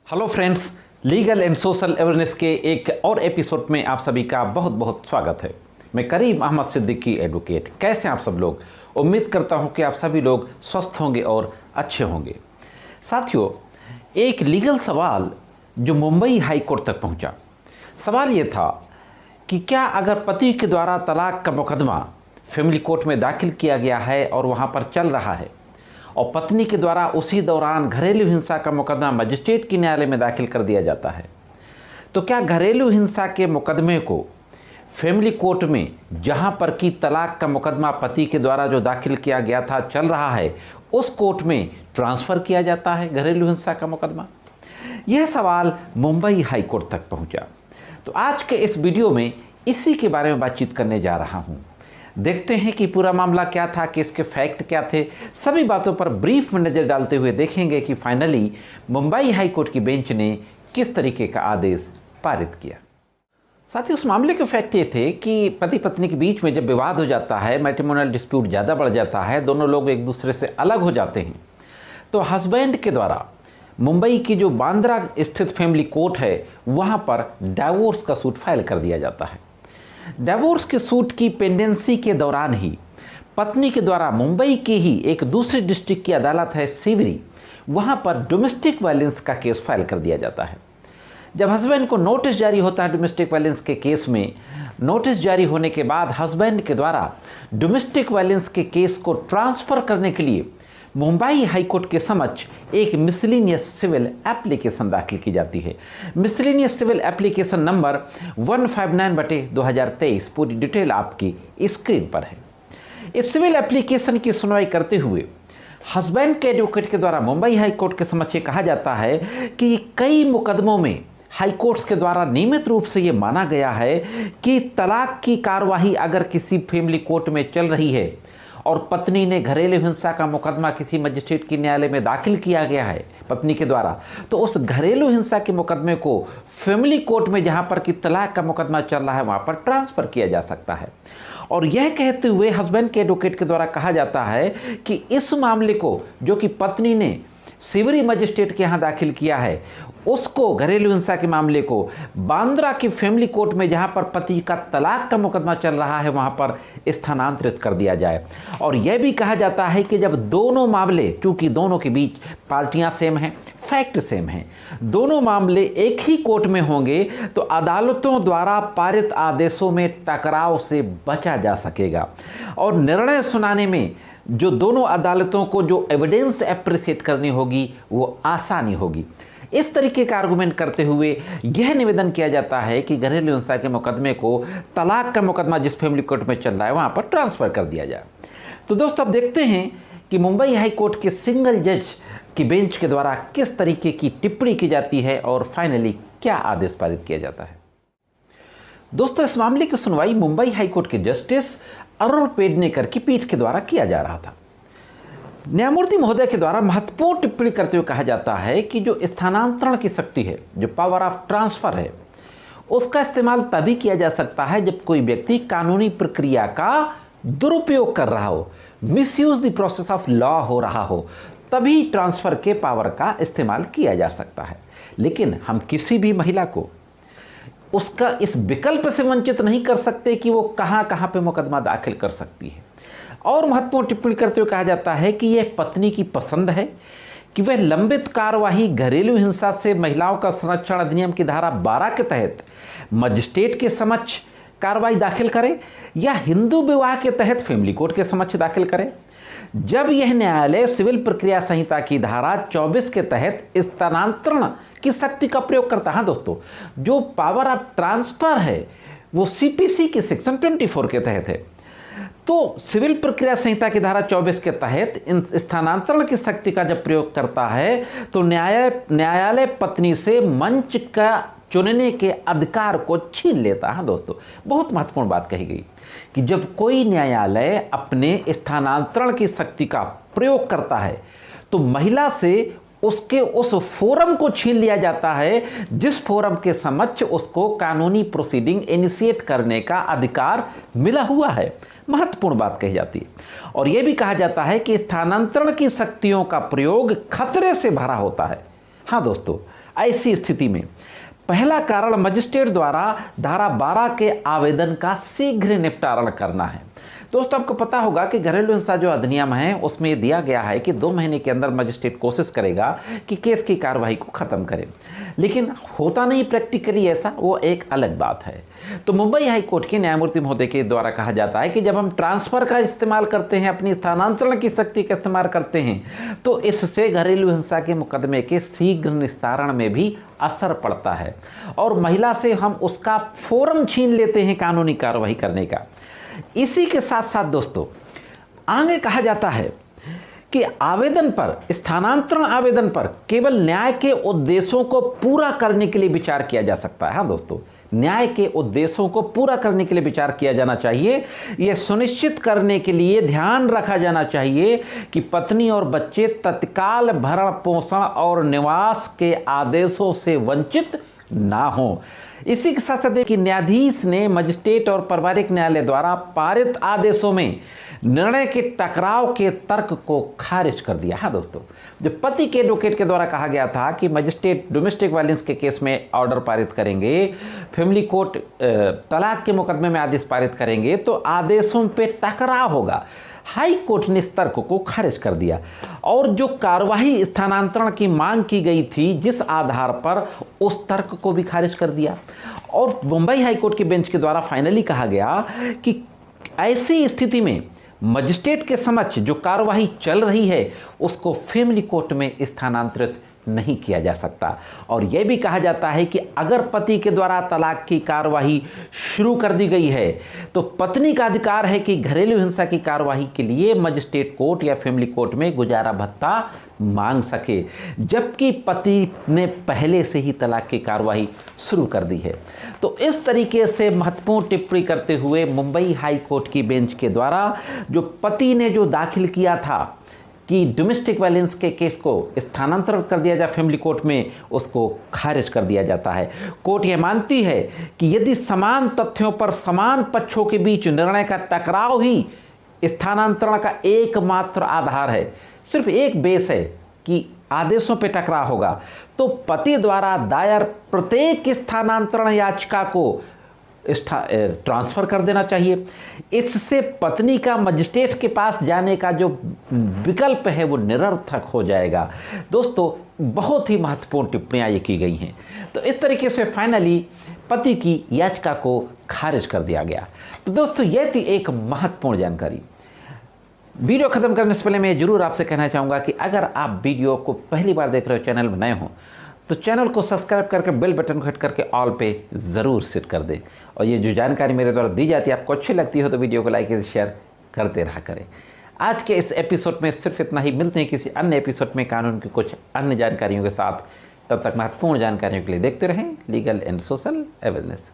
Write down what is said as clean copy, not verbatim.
Hello friends, legal and social awareness के एक और एपिसोड में आप सभी का बहुत बहुत स्वागत है। मैं करीम अहमद सिद्दीकी एडवोकेट। कैसे हैं आप सब लोग? उम्मीद करता हूं कि आप सभी लोग स्वस्थ होंगे और अच्छे होंगे। साथियों, एक लीगल सवाल जो मुंबई हाई कोर्ट तक पहुंचा। सवाल ये था कि क्या अगर पति के द्वारा तलाक का मुकदमा फैमिली कोर्ट में दाखिल किया गया है और वहां पर चल रहा है और पत्नी के द्वारा उसी दौरान घरेलू हिंसा का मुकदमा मजिस्ट्रेट की न्यायालय में दाखिल कर दिया जाता है, तो क्या घरेलू हिंसा के मुकदमे को फैमिली कोर्ट में, जहां पर कि तलाक का मुकदमा पति के द्वारा जो दाखिल किया गया था चल रहा है, उस कोर्ट में ट्रांसफ़र किया जाता है घरेलू हिंसा का मुकदमा? यह सवाल मुंबई हाई कोर्ट तक पहुंचा। तो आज के इस वीडियो में इसी के बारे में बातचीत करने जा रहा हूं। देखते हैं कि पूरा मामला क्या था, कि इसके फैक्ट क्या थे। सभी बातों पर ब्रीफ में नज़र डालते हुए देखेंगे कि फाइनली मुंबई हाई कोर्ट की बेंच ने किस तरीके का आदेश पारित किया। साथ ही उस मामले के फैक्ट ये थे कि पति पत्नी के बीच में जब विवाद हो जाता है, मैट्रिमोनियल डिस्प्यूट ज़्यादा बढ़ जाता है, दोनों लोग एक दूसरे से अलग हो जाते हैं, तो हस्बैंड के द्वारा मुंबई की जो बांद्रा स्थित फैमिली कोर्ट है वहाँ पर डाइवोर्स का सूट फाइल कर दिया जाता है। डिवोर्स के सूट की पेंडेंसी के दौरान ही पत्नी के द्वारा मुंबई के ही एक दूसरे डिस्ट्रिक्ट की अदालत है सीवरी, वहां पर डोमेस्टिक वायलेंस का केस फाइल कर दिया जाता है। जब हस्बैंड को नोटिस जारी होता है डोमेस्टिक वायलेंस के केस में, नोटिस जारी होने के बाद हस्बैंड के द्वारा डोमेस्टिक वायलेंस के केस को ट्रांसफ़र करने के लिए मुंबई हाई कोर्ट के समक्ष एक मिसलेनियस सिविल एप्लीकेशन दाखिल की जाती है। मिसलेनियस सिविल एप्लीकेशन नंबर 159/2023, पूरी डिटेल आपकी स्क्रीन पर है। इस सिविल एप्लीकेशन की सुनवाई करते हुए हस्बैंड के एडवोकेट के द्वारा मुंबई हाई कोर्ट के समक्ष ये कहा जाता है कि कई मुकदमों में हाई कोर्ट्स के द्वारा नियमित रूप से ये माना गया है कि तलाक की कार्यवाही अगर किसी फैमिली कोर्ट में चल रही है और पत्नी ने घरेलू हिंसा का मुकदमा किसी मजिस्ट्रेट की न्यायालय में दाखिल किया गया है पत्नी के द्वारा, तो उस घरेलू हिंसा के मुकदमे को फैमिली कोर्ट में जहां पर कि तलाक का मुकदमा चल रहा है वहां पर ट्रांसफ़र किया जा सकता है। और यह कहते हुए हस्बैंड के एडवोकेट के द्वारा कहा जाता है कि इस मामले को जो कि पत्नी ने सीवरी मजिस्ट्रेट के यहाँ दाखिल किया है, उसको घरेलू हिंसा के मामले को बांद्रा की फैमिली कोर्ट में जहां पर पति का तलाक का मुकदमा चल रहा है वहां पर स्थानांतरित कर दिया जाए। और यह भी कहा जाता है कि जब दोनों मामले, चूंकि दोनों के बीच पार्टियां सेम हैं, फैक्ट सेम हैं, दोनों मामले एक ही कोर्ट में होंगे तो अदालतों द्वारा पारित आदेशों में टकराव से बचा जा सकेगा और निर्णय सुनाने में जो दोनों अदालतों को जो एविडेंस एप्रिशिएट करनी होगी वो आसानी होगी। इस तरीके का आर्गुमेंट करते हुए यह निवेदन किया जाता है कि घरेलू हिंसा के मुकदमे को तलाक का मुकदमा जिस फैमिली कोर्ट में चल रहा है वहां पर ट्रांसफ़र कर दिया जाए। तो दोस्तों, अब देखते हैं कि मुंबई हाई कोर्ट के सिंगल जज की बेंच के द्वारा किस तरीके की टिप्पणी की जाती है और फाइनली क्या आदेश पारित किया जाता है। दोस्तों, इस मामले की सुनवाई मुंबई हाई कोर्ट के जस्टिस अरुण पेडनेकर की पीठ के द्वारा किया जा रहा था। न्यायमूर्ति महोदय के द्वारा महत्वपूर्ण टिप्पणी करते हुए कहा जाता है कि जो स्थानांतरण की शक्ति है, जो पावर ऑफ ट्रांसफर है, उसका इस्तेमाल तभी किया जा सकता है जब कोई व्यक्ति कानूनी प्रक्रिया का दुरुपयोग कर रहा हो, misuse the process of law हो रहा हो, तभी ट्रांसफर के पावर का इस्तेमाल किया जा सकता है। लेकिन हम किसी भी महिला को उसका इस विकल्प से वंचित नहीं कर सकते कि वो कहां कहां पे मुकदमा दाखिल कर सकती है। और महत्वपूर्ण टिप्पणी करते हुए कहा जाता है कि यह पत्नी की पसंद है कि वह लंबित कार्यवाही घरेलू हिंसा से महिलाओं का संरक्षण अधिनियम की धारा 12 के तहत मजिस्ट्रेट के समक्ष कार्रवाई दाखिल करे या हिंदू विवाह के तहत फैमिली कोर्ट के समक्ष दाखिल करे। जब यह न्यायालय सिविल प्रक्रिया संहिता की धारा 24 के तहत स्थानांतरण की शक्ति का प्रयोग करता है, दोस्तों, जो पावर ऑफ ट्रांसफर है वो सीपीसी के सेक्शन 24 के तहत है, तो सिविल प्रक्रिया संहिता की धारा 24 के तहत इन स्थानांतरण की शक्ति का जब प्रयोग करता है तो न्यायालय पत्नी से मंच का चुनने के अधिकार को छीन लेता है। दोस्तों, बहुत महत्वपूर्ण बात कही गई कि जब कोई न्यायालय अपने स्थानांतरण की शक्ति का प्रयोग करता है तो महिला से उसके उस फोरम को छीन लिया जाता है जिस फोरम के समक्ष उसको कानूनी प्रोसीडिंग इनिशिएट करने का अधिकार मिला हुआ है। महत्वपूर्ण बात कही जाती है। और यह भी कहा जाता है कि स्थानांतरण की शक्तियों का प्रयोग खतरे से भरा होता है। हाँ दोस्तों, ऐसी स्थिति में पहला कारण मजिस्ट्रेट द्वारा धारा 12 के आवेदन का शीघ्र निपटारण करना है। दोस्तों, आपको पता होगा कि घरेलू हिंसा जो अधिनियम है उसमें ये दिया गया है कि 2 महीने के अंदर मजिस्ट्रेट कोशिश करेगा कि केस की कार्रवाई को ख़त्म करे, लेकिन होता नहीं प्रैक्टिकली ऐसा, वो एक अलग बात है। तो मुंबई हाई कोर्ट के न्यायमूर्ति महोदय के द्वारा कहा जाता है कि जब हम ट्रांसफ़र का इस्तेमाल करते हैं, अपनी स्थानांतरण की शक्ति का इस्तेमाल करते हैं, तो इससे घरेलू हिंसा के मुकदमे के शीघ्र निस्तारण में भी असर पड़ता है और महिला से हम उसका फोरम छीन लेते हैं कानूनी कार्रवाई करने का। इसी के साथ साथ दोस्तों, आगे कहा जाता है कि आवेदन पर, स्थानांतरण आवेदन पर केवल न्याय के उद्देश्यों को पूरा करने के लिए विचार किया जा सकता है। हाँ दोस्तों, न्याय के उद्देश्यों को पूरा करने के लिए विचार किया जाना चाहिए। यह सुनिश्चित करने के लिए ध्यान रखा जाना चाहिए कि पत्नी और बच्चे तत्काल भरण पोषण और निवास के आदेशों से वंचित ना हो। इसी के साथ साथ कि न्यायाधीश ने मजिस्ट्रेट और पारिवारिक न्यायालय द्वारा पारित आदेशों में निर्णय के टकराव के तर्क को खारिज कर दिया। हाँ दोस्तों, जो पति के एडवोकेट के द्वारा कहा गया था कि मजिस्ट्रेट डोमेस्टिक वायलेंस के केस में ऑर्डर पारित करेंगे, फैमिली कोर्ट तलाक के मुकदमे में आदेश पारित करेंगे, तो आदेशों पे टकराव होगा। हाई कोर्ट ने इस तर्क को खारिज कर दिया और जो कार्यवाही स्थानांतरण की मांग की गई थी जिस आधार पर, उस तर्क को भी खारिज कर दिया। और मुंबई हाई कोर्ट के बेंच के द्वारा फाइनली कहा गया कि ऐसी स्थिति में मजिस्ट्रेट के समक्ष जो कार्यवाही चल रही है उसको फैमिली कोर्ट में स्थानांतरित नहीं किया जा सकता। और यह भी कहा जाता है कि अगर पति के द्वारा तलाक की कार्यवाही शुरू कर दी गई है तो पत्नी का अधिकार है कि घरेलू हिंसा की कार्यवाही के लिए मजिस्ट्रेट कोर्ट या फैमिली कोर्ट में गुजारा भत्ता मांग सके, जबकि पति ने पहले से ही तलाक की कार्रवाई शुरू कर दी है। तो इस तरीके से महत्वपूर्ण टिप्पणी करते हुए मुंबई हाई कोर्ट की बेंच के द्वारा जो पति ने जो दाखिल किया था कि डोमेस्टिक वायलेंस के केस को स्थानांतरण कर दिया जाए फैमिली कोर्ट में, उसको खारिज कर दिया जाता है। कोर्ट यह मानती है कि यदि समान तथ्यों पर समान पक्षों के बीच निर्णय का टकराव ही स्थानांतरण का एकमात्र आधार है, सिर्फ एक बेस है कि आदेशों पे टकराव होगा, तो पति द्वारा दायर प्रत्येक स्थानांतरण याचिका को ट्रांसफ़र कर देना चाहिए। इससे पत्नी का मजिस्ट्रेट के पास जाने का जो विकल्प है वो निरर्थक हो जाएगा। दोस्तों, बहुत ही महत्वपूर्ण टिप्पणियां ये की गई हैं। तो इस तरीके से फाइनली पति की याचिका को खारिज कर दिया गया। तो दोस्तों, यह थी एक महत्वपूर्ण जानकारी। वीडियो ख़त्म करने से पहले मैं जरूर आपसे कहना चाहूँगा कि अगर आप वीडियो को पहली बार देख रहे हो, चैनल में नए हो, तो चैनल को सब्सक्राइब करके बेल बटन को हिट करके ऑल पे ज़रूर सेट कर दें। और ये जो जानकारी मेरे द्वारा दी जाती है आपको अच्छी लगती हो तो वीडियो को लाइक शेयर करते रहा करें। आज के इस एपिसोड में सिर्फ इतना ही। मिलते हैं किसी अन्य एपिसोड में कानून की कुछ अन्य जानकारियों के साथ। तब तक महत्वपूर्ण जानकारियों के लिए देखते रहें लीगल एंड सोशल अवेयरनेस।